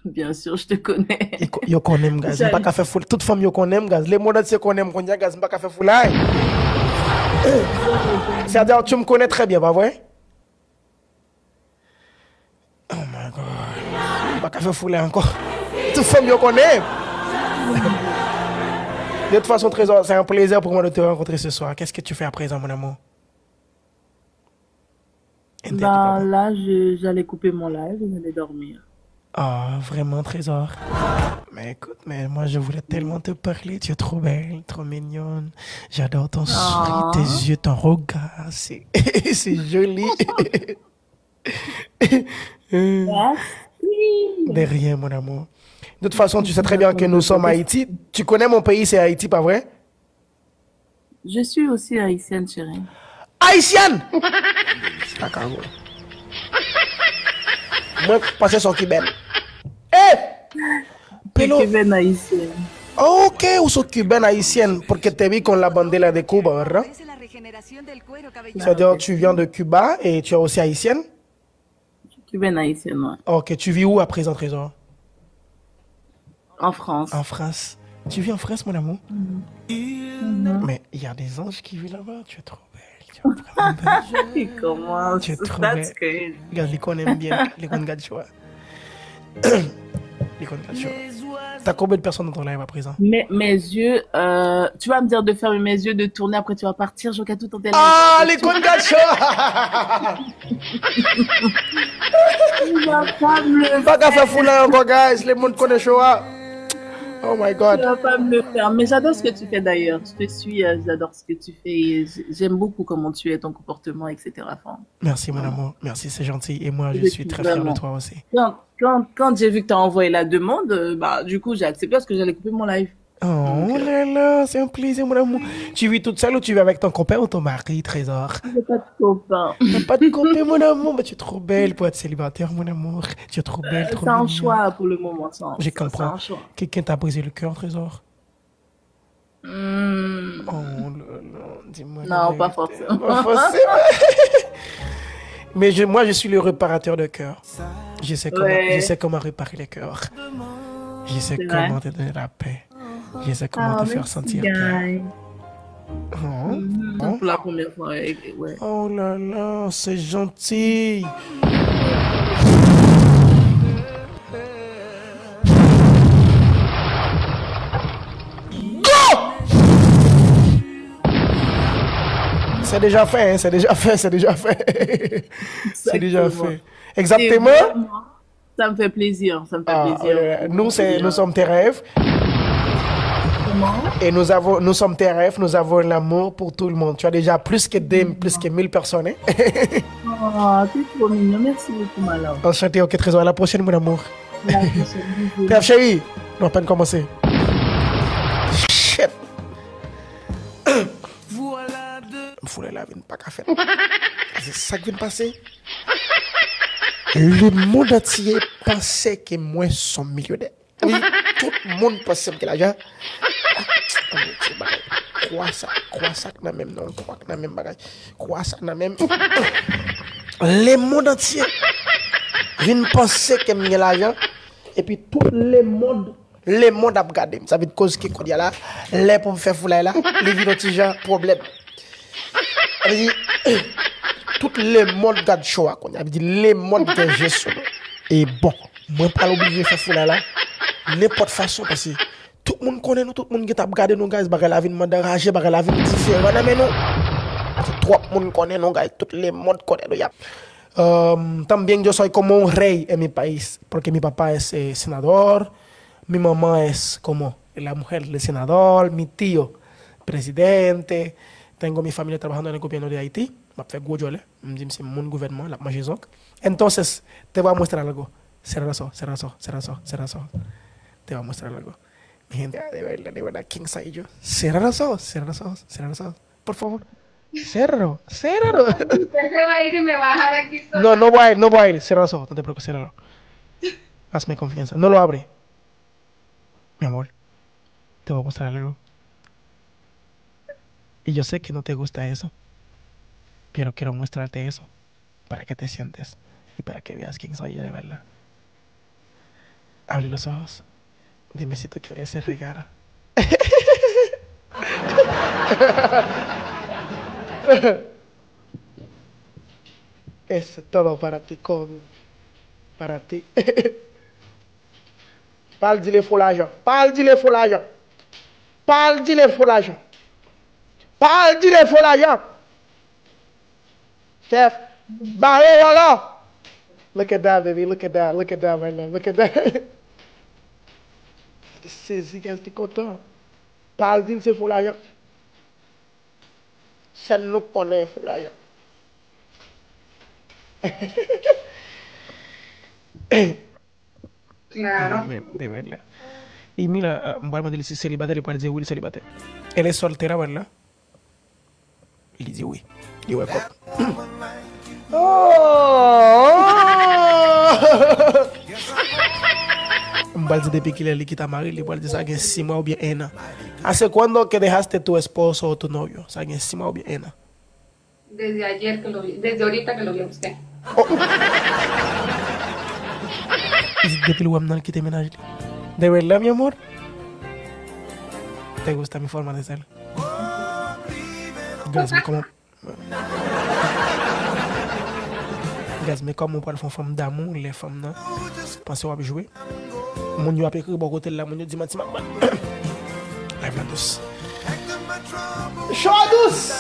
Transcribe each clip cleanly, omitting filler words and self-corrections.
Bien sûr, je te connais. Yo connais, guys. M'pas qu'à faire foule. Toute femme, yo connais, guys. Les mots entiers connaissent, guys. M'pas qu'à faire foule. C'est-à-dire, tu me connais très bien, pas vrai? Oh my God. M'pas qu'à faire foule encore. Toute femme, yo connais. De toute façon, Trésor, c'est un plaisir pour moi de te rencontrer ce soir. Qu'est-ce que tu fais à présent, mon amour? Ben là, j'allais couper mon live et j'allais dormir. Ah, vraiment, Trésor. Mais écoute, mais moi, je voulais tellement te parler. Tu es trop belle, trop mignonne. J'adore ton sourire, tes yeux, ton regard. C'est c'est joli. De rien, mon amour. De toute façon, tu sais très bien que nous sommes à Haïti. Tu connais mon pays, c'est Haïti, pas vrai? Je suis aussi haïtienne, chérie. Haïtienne! D'accord. Moi, passer sur cubaine. Cubaine haïtienne. Ok, uso cubaine haïtienne, porque te vi con la bandera de Cuba, ¿verdad? C'est-à-dire, tu viens de Cuba et tu es aussi haïtienne? Cubaine haïtienne, ouais. Ok, tu vis où à présent, Trésor? En France. En France. Tu vis en France, mon amour? Mais il y a des anges qui vivent là-bas. Tu es trop belle. Tu es vraiment belle. Comment? Tu es trop belle. Regarde, les qu'on aime bien. Les qu'on gagne choix. Les qu'on gagne choix. T'as combien de personnes dans ton live à présent? Mes yeux, tu vas me dire de fermer mes yeux, de tourner, après tu vas partir, je regarde tout en télé. Ah, les qu'on gagne choix! Pas qu'à faire fouler encore, guys. Les monde connaissent choix. Oh my God. Tu vas pas me le faire. Mais j'adore ce que tu fais d'ailleurs. Je te suis, j'adore ce que tu fais. J'aime beaucoup comment tu es, ton comportement, etc. Enfin, merci mon amour. Merci, c'est gentil. Et moi, je suis très fier de toi aussi. Quand j'ai vu que tu as envoyé la demande, bah, du coup, j'ai accepté parce que j'allais couper mon live. Oh là là, c'est un plaisir, mon amour. Tu vis toute seule ou tu vis avec ton copain ou ton mari, Trésor? J'ai pas de copain. T'as pas de copain, mon amour? Mais tu es trop belle pour être célibataire, mon amour. Tu es trop belle, trop C'est un mignonne. choix pour le moment. Je comprends. Quelqu'un t'a brisé le cœur, Trésor? Oh là là, dis-moi. Non, pas forcément. Pas forcément. Mais moi, je suis le réparateur de cœur. Je sais comment réparer les cœurs. Je sais comment te donner la paix. Je sais comment te faire sentir bien. Pour la première fois, ouais. Oh là là, c'est gentil. C'est déjà fait, hein, c'est déjà fait, c'est déjà fait. C'est déjà fait. Exactement. Ça me fait plaisir, ça me fait plaisir. Nous sommes tes rêves. Et nous sommes tes rêves, nous avons l'amour pour tout le monde. Tu as déjà plus que 1000 personnes. Hein? Oh, t'es trop mignon. Merci beaucoup, ma love. Enchanté, ok, Trésor. À la prochaine, mon amour. La prochaine. Bref, chérie, on a peine commencé. Shit. Foulez la vie, pas qu'à faire. C'est ça qui vient de passer. Le monde entier pensait que moi, je suis millionnaire. Oui, tout le monde pensait que l'argent. Crois ça dans même non, crois que dans même bagage, crois ça dans même. Le monde entier vient penser que j'ai l'argent et puis tout le monde a regardé. Ça veut dire cause qui y a là, les pour me faire fouler là, les villages problème. Tout le monde garde choix qu'on a dit le monde que gestion et bon moi pas obligé faire fouler là n'importe façon parce que tout le monde connaît nous, tout le monde qui t'a regardé nous guys, bagarre la vie de enragé, bagarre la vie différent mais nous trop le monde connaît nous guys, tout le monde connaît nous ya. También yo soy como un rey en mi país porque mi papá es senador, mi mamá es como la mujer del senador, mi tío presidente, tengo mi familia trabajando en el gobierno de Haití, me fait goujole, me dit c'est mon gouvernement, la magie zonk. Entonces te voy a mostrar algo. Será eso. Te voy a mostrar algo. Mi gente, de verdad, ¿quién soy yo? Cerra los ojos. Por favor. Cerro. Usted se va a ir y me va a dejar aquí sola. No, no voy a ir. Cerra los ojos, no te preocupes, cérralo. Hazme confianza. No lo abre. Mi amor, te voy a mostrar algo. Y yo sé que no te gusta eso. Pero quiero mostrarte eso. Para que te sientes. Y para que veas quién soy yo de verdad. Abre los ojos. Dime si tú quieres ese regalo. Eso es todo para ti, Kobe. Para ti. Parle de l'argent. Parle de l'argent. Parle de l'argent. Parle de l'argent. Chef, barré, voilà. Look at that, baby. Look at that. Look at that right now. Look at that. Saisie, qu'elle est content. Parle de l'argent. Ça nous connaît, l'argent. Claro. De verdad. Y mira, vamos a decir celibato, le puede decir oui, celibato. Él es soltera, ¿verdad? Y dice oui. Y wake up. Un balde de piquile le quita a Mari, le puede decir que encima o bien ena. ¿Hace cuándo que dejaste tu esposo o tu novio? O sea, que encima o bien ena. Desde ayer que lo vi, desde ahorita que lo vi a usted. Depuis le webnal que te ménage. ¿De verdad, mi amor? ¿Te gusta mi forma de ser? Gaz-moi comment... Gaz-moi comment pour faire femme d'amour, les femmes, non? Pensez à jouer? Mon yo a écrit bon côté là, mon yo dit matin. Live la douce. Show douce.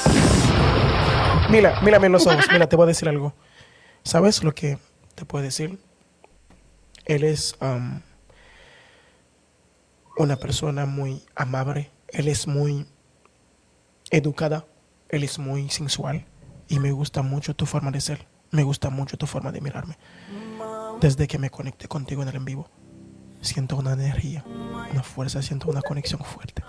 Mira, mírame en los ojos. Mira, te voy a decir algo. ¿Sabes lo que te puedo decir? Él es una persona muy amable. Él es muy educada. Él es muy sensual. Y me gusta mucho tu forma de ser. Me gusta mucho tu forma de mirarme. Desde que me conecté contigo en el en vivo, siento una energía, una fuerza, siento una conexión fuerte.